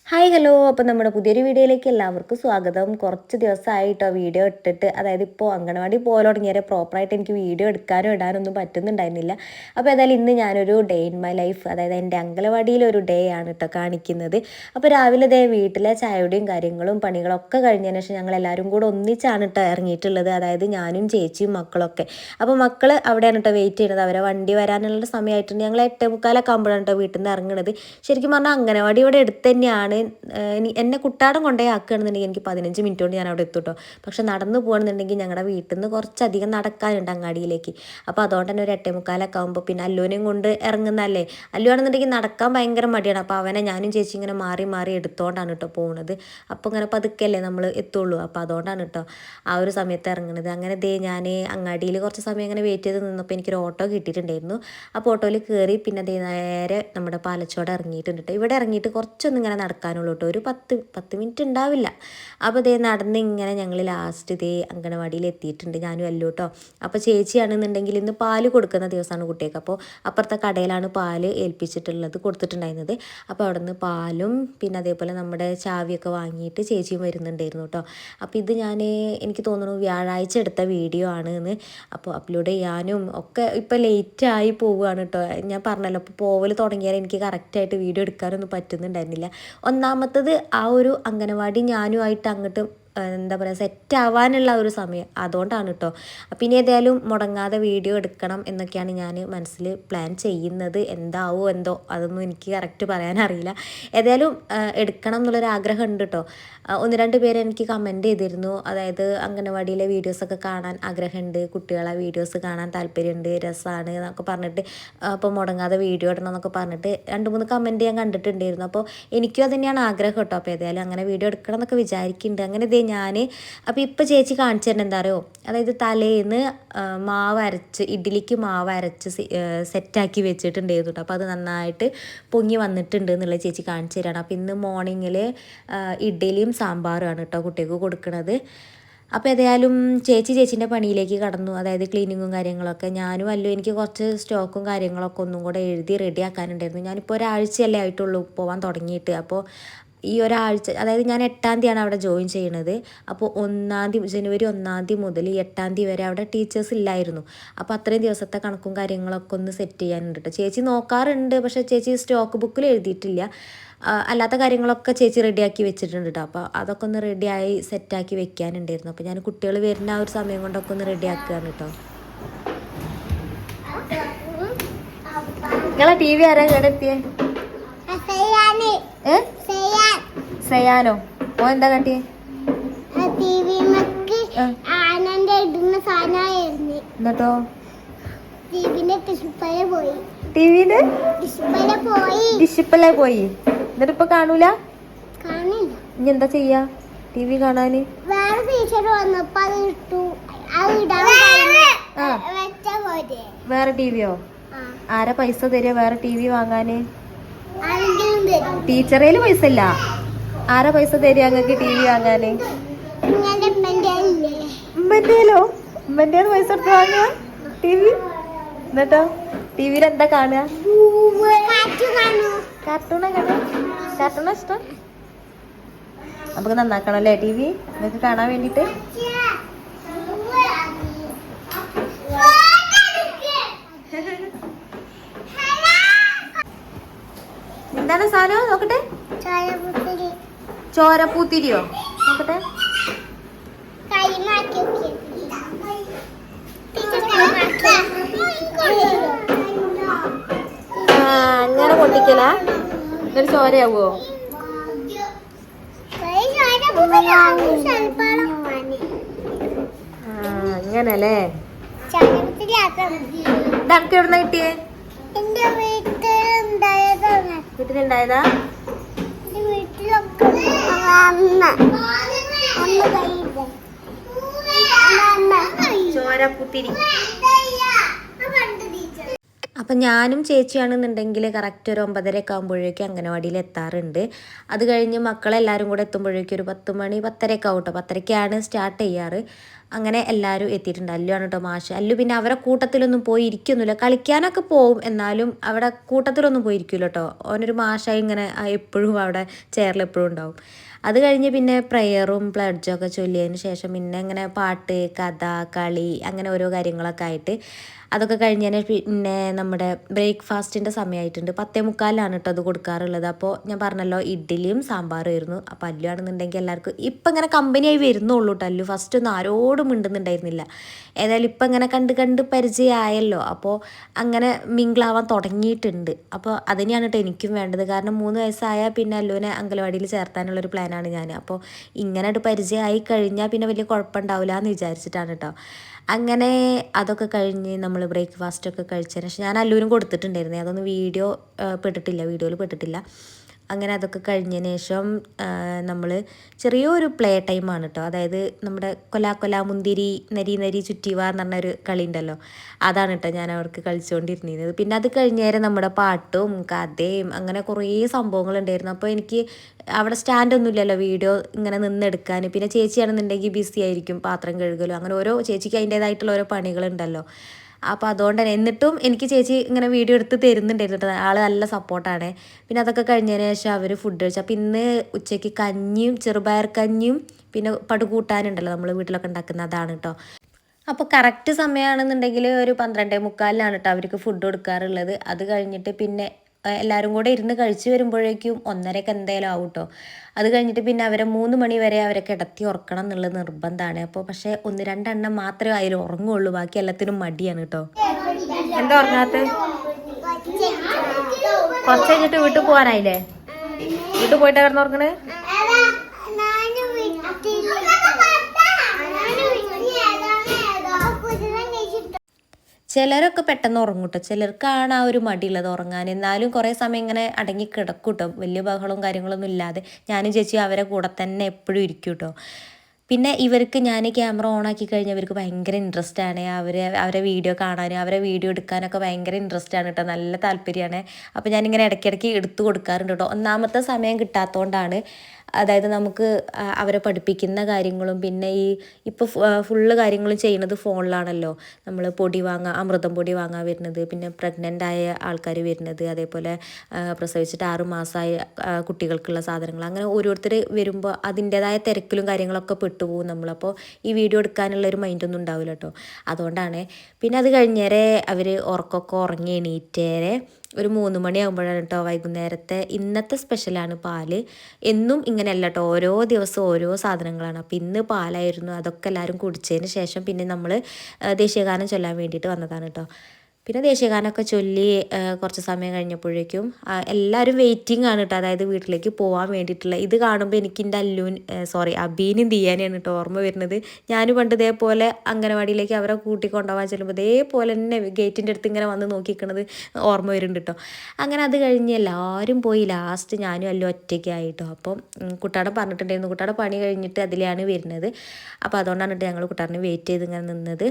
Hi hello അപ്പോൾ നമ്മുടെ പുതിയൊരു വീഡിയോയിലേക്ക് എല്ലാവർക്കും സ്വാഗതം. കുറച്ച് ദിവസമായിട്ടോ വീഡിയോ ഇട്ടിട്ട്, അതായത് ഇപ്പോൾ അംഗനവാടി പോലെ തുടങ്ങിയാൽ പ്രോപ്പറായിട്ട് എനിക്ക് വീഡിയോ എടുക്കാനോ ഇടാനൊന്നും പറ്റുന്നുണ്ടായിരുന്നില്ല. അപ്പോൾ ഏതായാലും ഇന്ന് ഞാനൊരു ഡേ ഇൻ മൈ ലൈഫ്, അതായത് എൻ്റെ അംഗനവാടിയിലൊരു ഡേ ആണ് കേട്ടോ കാണിക്കുന്നത്. അപ്പോൾ രാവിലെ ദേ വീട്ടിലെ ചായയുടെയും കാര്യങ്ങളും പണികളൊക്കെ കഴിഞ്ഞതിന് ശേഷം ഞങ്ങളെല്ലാവരും കൂടെ ഒന്നിച്ചാണ് കേട്ടോ ഇറങ്ങിയിട്ടുള്ളത്. അതായത് ഞാനും ചേച്ചിയും മക്കളൊക്കെ. അപ്പോൾ മക്കൾ അവിടെയാണ് കേട്ടോ വെയിറ്റ് ചെയ്യുന്നത്. അവരെ വണ്ടി വരാനുള്ള സമയമായിട്ടുണ്ട്. ഞങ്ങൾ 8:45 ആകുമ്പോഴാണ് കേട്ടോ വീട്ടിൽ നിന്ന് ഇറങ്ങുന്നത്. ശരിക്കും പറഞ്ഞാൽ അംഗനവാടി ഇവിടെ അടുത്ത് തന്നെയാണ്. എന്നെ കുട്ടാടം കൊണ്ടേ ആക്കുകയാണെന്നുണ്ടെങ്കിൽ എനിക്ക് 15 മിനിറ്റ് കൊണ്ട് ഞാൻ അവിടെ എത്തും കേട്ടോ. പക്ഷെ നടന്നു പോകണമെന്നുണ്ടെങ്കിൽ ഞങ്ങളുടെ വീട്ടിൽ നിന്ന് കുറച്ചധികം നടക്കാനുണ്ട് അങ്ങാടിയിലേക്ക്. അപ്പോൾ അതുകൊണ്ട് തന്നെ ഒരു 8:45 ആകുമ്പോൾ പിന്നെ അല്ലുവിനെയും കൊണ്ട് ഇറങ്ങുന്നതല്ലേ. അല്ലു ആണെന്നുണ്ടെങ്കിൽ നടക്കാൻ ഭയങ്കര മടിയാണ്. അപ്പോൾ അവനെ ഞാനും ചേച്ചി ഇങ്ങനെ മാറി മാറി എടുത്തോണ്ടാണ് കേട്ടോ പോകുന്നത്. അപ്പോൾ ഇങ്ങനെ പതുക്കല്ലേ നമ്മൾ എത്തുള്ളൂ. അപ്പോൾ അതുകൊണ്ടാണ് കേട്ടോ ആ ഒരു സമയത്ത് ഇറങ്ങുന്നത്. അങ്ങനെ ദേ ഞാൻ അങ്ങാടിയിൽ കുറച്ച് സമയം ഇങ്ങനെ വെയിറ്റ് ചെയ്ത് നിന്നപ്പോൾ എനിക്കൊരു ഓട്ടോ കിട്ടിയിട്ടുണ്ടായിരുന്നു. അപ്പോൾ ഓട്ടോയിൽ കയറി പിന്നെ ദേ നേരെ നമ്മുടെ പാലച്ചോട് ഇറങ്ങിയിട്ടുണ്ട് കേട്ടോ. ഇവിടെ ഇറങ്ങിയിട്ട് കുറച്ചൊന്നും ഇങ്ങനെ നടക്കാനുള്ളൂ കേട്ടോ. ഒരു 10 മിനിറ്റ് ഉണ്ടാവില്ല. അപ്പോൾ ദേ നടന്ന് ഇങ്ങനെ ഞങ്ങൾ ലാസ്റ്റ് ദേ അംഗനവാടിയിൽ എത്തിയിട്ടുണ്ട്, ഞാനും അല്ലു കേട്ടോ. അപ്പോൾ ചേച്ചിയാണെന്നുണ്ടെങ്കിൽ ഇന്ന് പാല് കൊടുക്കുന്ന ദിവസമാണ് കുട്ടികൾക്ക്. അപ്പോൾ അപ്പുറത്തെ കടയിലാണ് പാല് ഏൽപ്പിച്ചിട്ടുള്ളത്, കൊടുത്തിട്ടുണ്ടായിരുന്നത്. അപ്പോൾ അവിടെ നിന്ന് പാലും പിന്നെ അതേപോലെ നമ്മുടെ ചാവിയൊക്കെ വാങ്ങിയിട്ട് ചേച്ചിയും വരുന്നുണ്ടായിരുന്നു കേട്ടോ. അപ്പോൾ ഇത് എനിക്ക് തോന്നുന്നു വ്യാഴാഴ്ച എടുത്ത വീഡിയോ ആണ് എന്ന്. അപ്പോൾ അപ്ലോഡ് ചെയ്യാനും ഒക്കെ ഇപ്പോൾ ലേറ്റായി പോവുകയാണ് കേട്ടോ. ഞാൻ പറഞ്ഞല്ലോ, അപ്പോൾ പോവൽ തുടങ്ങിയാൽ എനിക്ക് കറക്റ്റായിട്ട് വീഡിയോ എടുക്കാനൊന്നും പറ്റുന്നുണ്ടായിരുന്നില്ല. ഒന്നാമത്തത് ആ ഒരു അംഗനവാടി ഞാനുമായിട്ട് അങ്ങോട്ട് എന്താ പറയുക സെറ്റാവാനുള്ള ഒരു സമയം, അതുകൊണ്ടാണ് കേട്ടോ. പിന്നെ ഏതായാലും മുടങ്ങാതെ വീഡിയോ എടുക്കണം എന്നൊക്കെയാണ് ഞാൻ മനസ്സിൽ പ്ലാൻ ചെയ്യുന്നത്. എന്താവോ എന്തോ അതൊന്നും എനിക്ക് കറക്റ്റ് പറയാനറിയില്ല. ഏതായാലും എടുക്കണം എന്നുള്ളൊരു ആഗ്രഹം ഉണ്ട് കേട്ടോ. 1-2 പേര് എനിക്ക് കമൻറ്റ് ചെയ്തിരുന്നു, അതായത് അംഗനവാടിയിലെ വീഡിയോസൊക്കെ കാണാൻ ആഗ്രഹമുണ്ട്, കുട്ടികളെ വീഡിയോസ് കാണാൻ താല്പര്യമുണ്ട്, രസമാണ് എന്നൊക്കെ പറഞ്ഞിട്ട്, അപ്പോൾ മുടങ്ങാതെ വീഡിയോ ഇടണം എന്നൊക്കെ പറഞ്ഞിട്ട് 2-3 കമൻറ്റ് ഞാൻ കണ്ടിട്ടുണ്ടായിരുന്നു. അപ്പോൾ എനിക്കും അത് തന്നെയാണ് ആഗ്രഹം കേട്ടോ. അപ്പോൾ ഏതായാലും അങ്ങനെ വീഡിയോ എടുക്കണം എന്നൊക്കെ വിചാരിക്കുന്നുണ്ട്. അങ്ങനെ അപ്പോൾ ഇപ്പോൾ ചേച്ചി കാണിച്ചു തരുന്നത് എന്താ അറിയോ, അതായത് തലേന്ന് ഇഡ്ഡലിക്ക് മാവ് അരച്ച് സെറ്റാക്കി വെച്ചിട്ടുണ്ടായിരുന്നു കേട്ടോ. അപ്പോൾ അത് നന്നായിട്ട് പൊങ്ങി വന്നിട്ടുണ്ട് എന്നുള്ള ചേച്ചി കാണിച്ചു തരാണ്. അപ്പോൾ ഇന്ന് മോർണിംഗിൽ ഇഡ്ഡലിയും സാമ്പാറുമാണ് കേട്ടോ കുട്ടികൾക്ക് കൊടുക്കുന്നത്. അപ്പോൾ ഏതായാലും ചേച്ചീൻ്റെ പണിയിലേക്ക് കടന്നു, അതായത് ക്ലീനിങ്ങും കാര്യങ്ങളൊക്കെ. ഞാനും അല്ലോ എനിക്ക് കുറച്ച് സ്റ്റോക്കും കാര്യങ്ങളൊക്കെ ഒന്നും കൂടെ എഴുതി റെഡിയാക്കാനുണ്ടായിരുന്നു. ഞാനിപ്പോൾ ഒരാഴ്ചയല്ലേ ആയിട്ടുള്ളൂ പോകാൻ തുടങ്ങിയിട്ട്. അപ്പോൾ ഈ ഒരാഴ്ച, അതായത് ഞാൻ 8-ാം തീയതിയാണ് അവിടെ ജോയിൻ ചെയ്യണത്. അപ്പോൾ ജനുവരി 1-ാം തീയതി മുതൽ 8-ാം തീയതി വരെ അവിടെ ടീച്ചേഴ്സ് ഇല്ലായിരുന്നു. അപ്പോൾ അത്രയും ദിവസത്തെ കണക്കും കാര്യങ്ങളൊക്കെ ഒന്ന് സെറ്റ് ചെയ്യാനുണ്ട് കേട്ടോ. ചേച്ചി നോക്കാറുണ്ട്, പക്ഷേ ചേച്ചി സ്റ്റോക്ക് ബുക്കിൽ എഴുതിയിട്ടില്ല. അല്ലാത്ത കാര്യങ്ങളൊക്കെ ചേച്ചി റെഡിയാക്കി വെച്ചിട്ടുണ്ട് കേട്ടോ. അപ്പോൾ അതൊക്കെ ഒന്ന് റെഡിയായി സെറ്റാക്കി വെക്കാനുണ്ടായിരുന്നു. അപ്പോൾ ഞാൻ കുട്ടികൾ വരുന്ന ആ ഒരു സമയം കൊണ്ടൊക്കെ ഒന്ന് റെഡിയാക്കുകയാണ് കേട്ടോ. നിങ്ങളെ TV ആരാ കേടെത്തിയേ? സയാനോ? ഓ എന്താ കാട്ടിയേ? എന്നിട്ടോ ടിവിന്റെ ഡിസ്പ്ലേ പോയി. എന്നിട്ട് ഇപ്പൊ കാണൂല? ഇനി എന്താ ചെയ്യാ TV കാണാന്? വേറെ ടിവിയോ? ആരാ പൈസ തരിക വേറെ TV വാങ്ങാന്? ടീച്ചറേല് പൈസ ഇല്ല. ആരാ പൈസ തരിക ഞങ്ങൾക്ക് TV വാങ്ങാന്? ഉമ്മന്റെലോ? ഉമ്മന്റെ പൈസ എടുത്ത് വാങ്ങുക TV? എന്നിട്ടോ TVയിൽ എന്താ കാണുക? കാർട്ടൂണാ കാണുക? കാർട്ടൂണാ ഇഷ്ടം? നമുക്ക് നന്നാക്കണം അല്ലേ TV നിങ്ങൾക്ക് കാണാൻ വേണ്ടിട്ട്? എന്താണ് സാധനം നോക്കട്ടെ? ചോരപ്പൂത്തിരിയോ? നോക്കട്ടെ. അങ്ങനെ പൊട്ടിക്കലാ? ഇതൊരു ചോരയാവോ? അങ്ങനല്ലേ. ഇതൊക്കെ എവിടുന്ന കിട്ടിയേ? വീട്ടിലുണ്ടായതാ? ചോരപ്പൂത്തിരി. അപ്പം ഞാനും ചേച്ചിയാണെന്നുണ്ടെങ്കിൽ കറക്റ്റ് ഒരു 9:30 ആകുമ്പോഴേക്കും അംഗനവാടിയിൽ എത്താറുണ്ട്. അത് കഴിഞ്ഞ് മക്കളെല്ലാവരും കൂടെ എത്തുമ്പോഴേക്കും ഒരു 10 മണി 10:30 ആവും കേട്ടോ. 10:30 സ്റ്റാർട്ട് ചെയ്യാറ്. അങ്ങനെ എല്ലാവരും എത്തിയിട്ടുണ്ട്. അല്ലുവാണ് കേട്ടോ മാഷ്. അല്ലു പിന്നെ അവരെ കൂട്ടത്തിലൊന്നും പോയി ഇരിക്കുന്നില്ല, കളിക്കാനൊക്കെ പോവും, എന്നാലും അവിടെ കൂട്ടത്തിലൊന്നും പോയി ഇരിക്കില്ല കേട്ടോ. ഓനൊരു മാഷായി ഇങ്ങനെ എപ്പോഴും അവിടെ ചെയറിൽ എപ്പോഴും ഉണ്ടാവും. അത് കഴിഞ്ഞ് പിന്നെ പ്രെയറും പ്ലഡ്ജൊക്കെ ചൊല്ലിയതിന് ശേഷം പിന്നെ ഇങ്ങനെ പാട്ട്, കഥ, കളി, അങ്ങനെ ഓരോ കാര്യങ്ങളൊക്കെ ആയിട്ട് അതൊക്കെ കഴിഞ്ഞതിന് പിന്നെ നമ്മുടെ ബ്രേക്ക്ഫാസ്റ്റിൻ്റെ സമയമായിട്ടുണ്ട്. 10:45 കേട്ടോ അത് കൊടുക്കാറുള്ളത്. അപ്പോൾ ഞാൻ പറഞ്ഞല്ലോ ഇഡ്ഡലിയും സാമ്പാറും ആയിരുന്നു. അപ്പോൾ അല്ലുവാണെന്നുണ്ടെങ്കിൽ എല്ലാവർക്കും ഇപ്പം ഇങ്ങനെ കമ്പനിയായി വരുന്നുള്ളൂ കേട്ടോ. അല്ലു ഫസ്റ്റ് ഒന്നും ആരോടും മിണ്ടുന്നുണ്ടായിരുന്നില്ല. ഏതായാലും ഇപ്പം ഇങ്ങനെ കണ്ട് കണ്ട് പരിചയമായല്ലോ, അപ്പോൾ അങ്ങനെ മിങ്കിളാവാൻ തുടങ്ങിയിട്ടുണ്ട്. അപ്പോൾ അതിനെയാണ് കേട്ടോ എനിക്കും വേണ്ടത്. കാരണം 3 വയസ്സായാൽ പിന്നെ അല്ലുവിനെ അംഗനവാടിയിൽ ചേർത്താനുള്ളൊരു പ്ലാനാണ് ഞാൻ. അപ്പോൾ ഇങ്ങനെ പരിചയമായി കഴിഞ്ഞാൽ പിന്നെ വലിയ കുഴപ്പമുണ്ടാവില്ല എന്ന് വിചാരിച്ചിട്ടാണ് കേട്ടോ. അങ്ങനെ അതൊക്കെ കഴിഞ്ഞ് നമ്മൾ ബ്രേക്ക്ഫാസ്റ്റൊക്കെ കഴിച്ചതിന് ശേഷം ഞാൻ അല്ലൂരും കൊടുത്തിട്ടുണ്ടായിരുന്നേ, അതൊന്നും വീഡിയോയിൽ പെട്ടിട്ടില്ല. അങ്ങനെ അതൊക്കെ കഴിഞ്ഞതിന് ശേഷം നമ്മൾ ചെറിയൊരു പ്ലേ ടൈമാണ് കേട്ടോ. അതായത് നമ്മുടെ കൊല മുന്തിരി നരി നരി ചുറ്റിവ എന്ന് പറഞ്ഞൊരു കളി ഉണ്ടല്ലോ, അതാണ് കേട്ടോ ഞാൻ അവർക്ക് കളിച്ചുകൊണ്ടിരുന്നത്. പിന്നെ അത് കഴിഞ്ഞേരം നമ്മുടെ പാട്ടും കഥയും അങ്ങനെ കുറേ സംഭവങ്ങളുണ്ടായിരുന്നു. അപ്പോൾ എനിക്ക് അവിടെ സ്റ്റാൻഡൊന്നും ഇല്ലല്ലോ വീഡിയോ ഇങ്ങനെ നിന്നെടുക്കാൻ. പിന്നെ ചേച്ചിയാണെന്നുണ്ടെങ്കിൽ ബിസി ആയിരിക്കും, പാത്രം കഴുകലും അങ്ങനെ ഓരോ ചേച്ചിക്ക് അതിൻ്റേതായിട്ടുള്ള ഓരോ പണികളുണ്ടല്ലോ. അപ്പോൾ അതുകൊണ്ട് തന്നെ എന്നിട്ടും എനിക്ക് ചേച്ചി ഇങ്ങനെ വീഡിയോ എടുത്ത് തരുന്നുണ്ടായിരുന്നു. ആൾ നല്ല സപ്പോർട്ടാണ്. പിന്നെ അതൊക്കെ കഴിഞ്ഞതിന് ശേഷം അവർ ഫുഡ് കഴിച്ചു. അപ്പോൾ ഇന്ന് ഉച്ചയ്ക്ക് കഞ്ഞിയും ചെറുപയർ കഞ്ഞിയും പിന്നെ പടുകൂട്ടാനുണ്ടല്ലോ നമ്മൾ വീട്ടിലൊക്കെ ഉണ്ടാക്കുന്ന, അതാണ് കേട്ടോ. അപ്പോൾ കറക്റ്റ് സമയമാണെന്നുണ്ടെങ്കിൽ ഒരു 12:45 കേട്ടോ അവർക്ക് ഫുഡ് കൊടുക്കാറുള്ളത്. അത് കഴിഞ്ഞിട്ട് പിന്നെ എല്ലാവരും കൂടെ ഇരുന്ന് കഴിച്ച് വരുമ്പോഴേക്കും 1:30 എന്തായാലും ആവും കേട്ടോ. അത് കഴിഞ്ഞിട്ട് പിന്നെ അവരെ 3 മണി വരെ അവരെ കിടത്തി ഉറക്കണം എന്നുള്ളത് നിർബന്ധമാണ്. അപ്പോൾ പക്ഷേ 1-2 എണ്ണം മാത്രമേ അതിൽ ഉറങ്ങുള്ളൂ, ബാക്കി എല്ലാത്തിനും മടിയാണ് കേട്ടോ. എന്താ ഉറങ്ങാത്ത? കുറച്ച് കഴിഞ്ഞിട്ട് വീട്ടിൽ പോകാനായില്ലേ? വീട്ടിൽ പോയിട്ട് കിടന്ന് ഉറങ്ങണേ? ചിലരൊക്കെ പെട്ടെന്ന് ഉറങ്ങും കേട്ടോ, ചിലർക്കാണ് ആ ഒരു മടിയുള്ളത് ഉറങ്ങാൻ. എന്നാലും കുറേ സമയം ഇങ്ങനെ അടങ്ങി കിടക്കും കേട്ടോ, വലിയ ബഹളവും കാര്യങ്ങളൊന്നും ഇല്ലാതെ. ഞാനും ചേച്ചി അവരെ കൂടെ തന്നെ എപ്പോഴും ഇരിക്കും കേട്ടോ. പിന്നെ ഇവർക്ക് ഞാൻ ക്യാമറ ഓണാക്കി കഴിഞ്ഞാൽ ഇവർക്ക് ഭയങ്കര ഇൻട്രസ്റ്റ് ആണ്. അവരെ വീഡിയോ കാണാനും അവരെ വീഡിയോ എടുക്കാനൊക്കെ ഭയങ്കര ഇൻട്രസ്റ്റ് ആണ് കേട്ടോ, നല്ല താല്പര്യമാണ്. അപ്പോൾ ഞാനിങ്ങനെ ഇടയ്ക്കിടയ്ക്ക് എടുത്തു കൊടുക്കാറുണ്ട് കേട്ടോ. ഒന്നാമത്തെ സമയം കിട്ടാത്തതുകൊണ്ടാണ്. അതായത് നമുക്ക് അവരെ പഠിപ്പിക്കുന്ന കാര്യങ്ങളും പിന്നെ ഇപ്പോൾ ഫുള്ള് കാര്യങ്ങളും ചെയ്യുന്നത് ഫോണിലാണല്ലോ. നമ്മൾ പൊടി വാങ്ങാൻ, അമൃതം പൊടി വാങ്ങാൻ വരുന്നത്, പിന്നെ പ്രഗ്നൻ്റ് ആയ ആൾക്കാർ വരുന്നത്, അതേപോലെ പ്രസവിച്ചിട്ട് 6 മാസമായ കുട്ടികൾക്കുള്ള സാധനങ്ങൾ, അങ്ങനെ ഓരോരുത്തർ വരുമ്പോൾ അതിൻ്റേതായ തിരക്കിലും കാര്യങ്ങളൊക്കെ പെട്ടുപോകും നമ്മളപ്പോൾ ഈ വീഡിയോ എടുക്കാനുള്ള ഒരു മൈൻഡൊന്നും ഉണ്ടാവില്ല കേട്ടോ. അതുകൊണ്ടാണ്. പിന്നെ അത് കഴിഞ്ഞേരെ അവർ ഉറക്കമൊക്കെ ഉറങ്ങി എണീറ്റേരെ ഒരു 3 മണിയാകുമ്പോഴാണ് കേട്ടോ വൈകുന്നേരത്തെ ഇന്നത്തെ സ്പെഷ്യലാണ് പാല്. എന്നും ഇങ്ങനെയല്ല കേട്ടോ, ഓരോ ദിവസവും ഓരോ സാധനങ്ങളാണ്. അപ്പോൾ ഇന്ന് പാലായിരുന്നു. അതൊക്കെ എല്ലാവരും കുടിച്ചതിന് ശേഷം പിന്നെ നമ്മൾ ദേശീയഗാനം ചൊല്ലാൻ വേണ്ടിയിട്ട് വന്നതാണ് കേട്ടോ. പിന്നെ ദേശീയഗാനമൊക്കെ ചൊല്ലി കുറച്ച് സമയം കഴിഞ്ഞപ്പോഴേക്കും എല്ലാവരും വെയിറ്റിംഗ് ആണ് കേട്ടോ. അതായത് വീട്ടിലേക്ക് പോകാൻ വേണ്ടിയിട്ടുള്ള. ഇത് കാണുമ്പോൾ എനിക്ക് എൻ്റെ അബീനും ദിയാനെയാണ് കേട്ടോ ഓർമ്മ വരുന്നത്. ഞാൻ പണ്ട് ഇതേപോലെ അംഗനവാടിയിലേക്ക് അവരെ കൂട്ടിക്കൊണ്ടുപോകാൻ ചെല്ലുമ്പോൾ ഇതേപോലെ തന്നെ ഗേറ്റിൻ്റെ അടുത്ത് ഇങ്ങനെ വന്ന് നോക്കിക്കണത് ഓർമ്മ വരുന്നുണ്ട് കേട്ടോ. അങ്ങനെ അത് കഴിഞ്ഞ് എല്ലാവരും പോയി. ലാസ്റ്റ് ഞാനും അല്ലു ഒറ്റയ്ക്കായിട്ടോ. അപ്പം കുട്ടാടൻ പറഞ്ഞിട്ടുണ്ടായിരുന്നു, കുട്ടാടെ പണി കഴിഞ്ഞിട്ട് അതിലാണ് വരുന്നത്. അപ്പോൾ അതുകൊണ്ടാണ് കേട്ടോ ഞങ്ങൾ കുട്ടാടനെ വെയിറ്റ് ചെയ്ത് ഇങ്ങനെ നിന്നത്.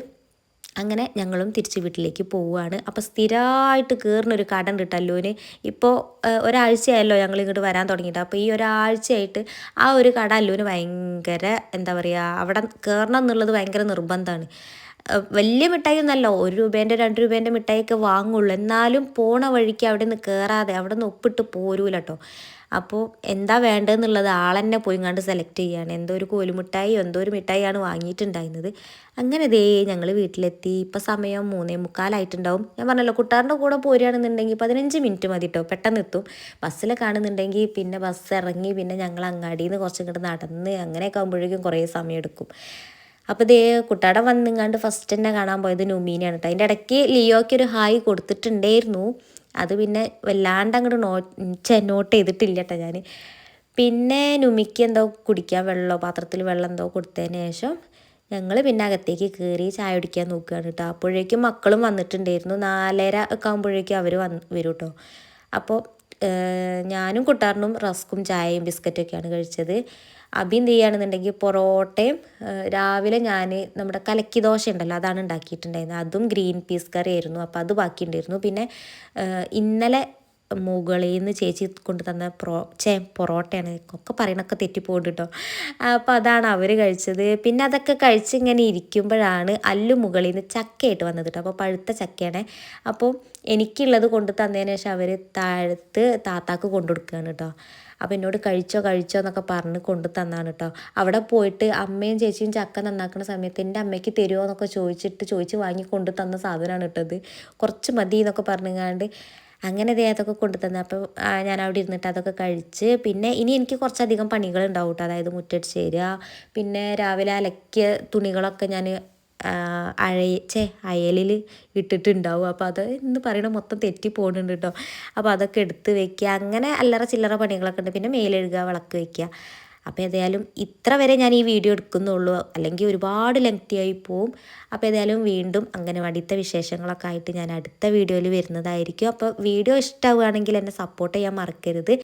അങ്ങനെ ഞങ്ങളും തിരിച്ച് വീട്ടിലേക്ക് പോവുകയാണ്. അപ്പോൾ സ്ഥിരമായിട്ട് കയറുന്നൊരു കട ഉണ്ട് കേട്ടോ അല്ലുവിന്. ഇപ്പോൾ ഒരാഴ്ചയായല്ലോ ഞങ്ങൾ ഇങ്ങോട്ട് വരാൻ തുടങ്ങിയിട്ട്. അപ്പോൾ ഈ ഒരാഴ്ചയായിട്ട് ആ ഒരു കട അല്ലുവിന് ഭയങ്കര എന്താ പറയുക, അവിടെ കയറണം എന്നുള്ളത് ഭയങ്കര നിർബന്ധമാണ്. വലിയ മിഠായി ഒന്നല്ല, 1 രൂപേൻ്റെ 2 രൂപേൻ്റെ മിഠായിയൊക്കെ വാങ്ങുള്ളൂ. എന്നാലും പോണ വഴിക്ക് അവിടെ നിന്ന് കയറാതെ അവിടെ നിന്ന് ഒപ്പിട്ട് പോരൂല കേട്ടോ. അപ്പോൾ എന്താ വേണ്ടതെന്നുള്ളത് ആളെന്നെ പോയി കണ്ട് സെലക്ട് ചെയ്യുകയാണ്. എന്തോ ഒരു കോലുമിഠായിയോ എന്തോ ഒരു മിഠായിയാണ് വാങ്ങിയിട്ടുണ്ടായിരുന്നത്. അങ്ങനെ ദേ ഞങ്ങൾ വീട്ടിലെത്തി. ഇപ്പോൾ സമയം 3:45 ഞാൻ പറഞ്ഞല്ലോ, കുട്ടാറിൻ്റെ കൂടെ പോരുകയാണെന്നുണ്ടെങ്കിൽ 15 മിനിറ്റ് മതി കേട്ടോ, പെട്ടെന്ന് എത്തും. ബസ്സിലൊക്കെ ആണെന്നുണ്ടെങ്കിൽ പിന്നെ ബസ് ഇറങ്ങി പിന്നെ ഞങ്ങൾ അങ്ങാടിയിൽ നിന്ന് കുറച്ചും ഇങ്ങോട്ട് നടന്ന് അങ്ങനെയൊക്കെ ആകുമ്പോഴേക്കും കുറേ സമയം എടുക്കും. അപ്പോൾ ദേ കുട്ടാടൻ വന്നിങ്ങാണ്ട് ഫസ്റ്റ് തന്നെ കാണാൻ പോയത് നുമീനെയാണ് കേട്ടോ. അതിൻ്റെ ഇടയ്ക്ക് ലിയോയ്ക്ക് ഒരു ഹായ് കൊടുത്തിട്ടുണ്ടായിരുന്നു. അത് പിന്നെ വല്ലാണ്ട് അങ്ങോട്ട് നോട്ട് ചെയ്തിട്ടില്ല കേട്ടോ ഞാൻ. പിന്നെ നുമിക്ക് എന്തോ കുടിക്കാൻ പാത്രത്തിൽ വെള്ളം എന്തോ കൊടുത്തതിന് ശേഷം ഞങ്ങൾ പിന്നെ അകത്തേക്ക് കയറി ചായ കുടിക്കാൻ നോക്കുകയാണ് കേട്ടോ. അപ്പോഴേക്കും മക്കളും വന്നിട്ടുണ്ടായിരുന്നു. 4:30 ഒക്കെ ആകുമ്പോഴേക്കും അവർ വരും കേട്ടോ. അപ്പോൾ ഞാനും കുട്ടാറിനും റസ്ക്കും ചായയും ബിസ്ക്കറ്റൊക്കെയാണ് കഴിച്ചത്. അബി എന്ത് ചെയ്യുകയാണെന്നുണ്ടെങ്കിൽ പൊറോട്ടയും രാവിലെ ഞാൻ നമ്മുടെ കലക്കി ദോശ ഉണ്ടല്ലോ അതാണ് ഉണ്ടാക്കിയിട്ടുണ്ടായിരുന്നത്. അതും ഗ്രീൻ പീസ് കറി ആയിരുന്നു. അപ്പോൾ അത് ബാക്കിയുണ്ടായിരുന്നു. പിന്നെ ഇന്നലെ മുകളിൽ നിന്ന് ചേച്ചി കൊണ്ട് തന്ന പൊറോട്ടയാണ് ഒക്കെ പറയണൊക്കെ തെറ്റിപ്പോണ്ട് കേട്ടോ. അപ്പോൾ അതാണ് അവർ കഴിച്ചത്. പിന്നെ അതൊക്കെ കഴിച്ച് ഇങ്ങനെ ഇരിക്കുമ്പോഴാണ് അല്ലു മുകളിൽ നിന്ന് ചക്കയായിട്ട് വന്നത് കേട്ടോ. അപ്പോൾ പഴുത്ത ചക്കയാണ്. അപ്പോൾ എനിക്കുള്ളത് കൊണ്ട് തന്നതിന് ശേഷം അവർ താഴത്ത് താത്താക്ക് കൊണ്ടു കൊടുക്കുകയാണ് കേട്ടോ. അപ്പോൾ എന്നോട് കഴിച്ചോ എന്നൊക്കെ പറഞ്ഞ് കൊണ്ട് തന്നാണ് കേട്ടോ. അവിടെ പോയിട്ട് അമ്മയും ചേച്ചിയും ചക്ക നന്നാക്കുന്ന സമയത്ത് എൻ്റെ അമ്മയ്ക്ക് തരുമോ എന്നൊക്കെ ചോദിച്ച് വാങ്ങി കൊണ്ട് തന്ന സാധനമാണ് ഇട്ടത്. കുറച്ച് മതി എന്നൊക്കെ പറഞ്ഞുകൊണ്ട് അങ്ങനെ അതൊക്കെ കൊണ്ടു തന്നെ. അപ്പോൾ ഞാൻ അവിടെ ഇരുന്നിട്ട് അതൊക്കെ കഴിച്ച് പിന്നെ ഇനി എനിക്ക് കുറച്ചധികം പണികളുണ്ടാവും കേട്ടോ. അതായത് മുറ്റടിച്ച് തരിക, പിന്നെ രാവിലെ അലക്കിയ തുണികളൊക്കെ ഞാൻ അയലിൽ ഇട്ടിട്ടുണ്ടാവും. അപ്പോൾ അത് എന്ന് പറയണ മൊത്തം തെറ്റി പോകുന്നുണ്ട് കേട്ടോ. അപ്പോൾ അതൊക്കെ എടുത്ത് വെക്കുക, അങ്ങനെ അല്ലറ ചില്ലറ പണികളൊക്കെ ഉണ്ട്. പിന്നെ മേലെഴുകുക, വിളക്ക് വയ്ക്കുക. അപ്പോൾ ഏതായാലും ഇത്ര വരെ ഞാൻ ഈ വീഡിയോ എടുക്കുന്നുള്ളൂ, അല്ലെങ്കിൽ ഒരുപാട് ലെങ്തി ആയി പോവും. അപ്പോൾ ഏതായാലും വീണ്ടും അംഗനവാടിത്തെ വിശേഷങ്ങളൊക്കെ ആയിട്ട് ഞാൻ അടുത്ത വീഡിയോയിൽ വരുന്നതായിരിക്കും. അപ്പോൾ വീഡിയോ ഇഷ്ടമാവുകയാണെങ്കിൽ എന്നെ സപ്പോർട്ട് ചെയ്യാൻ മറക്കരുത്.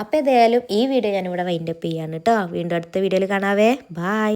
അപ്പോൾ ഏതായാലും ഈ വീഡിയോ ഞാനിവിടെ വൈൻഡപ്പ് ചെയ്യാണ് കേട്ടോ. വീണ്ടും അടുത്ത വീഡിയോയിൽ കാണാവേ. ബായ്.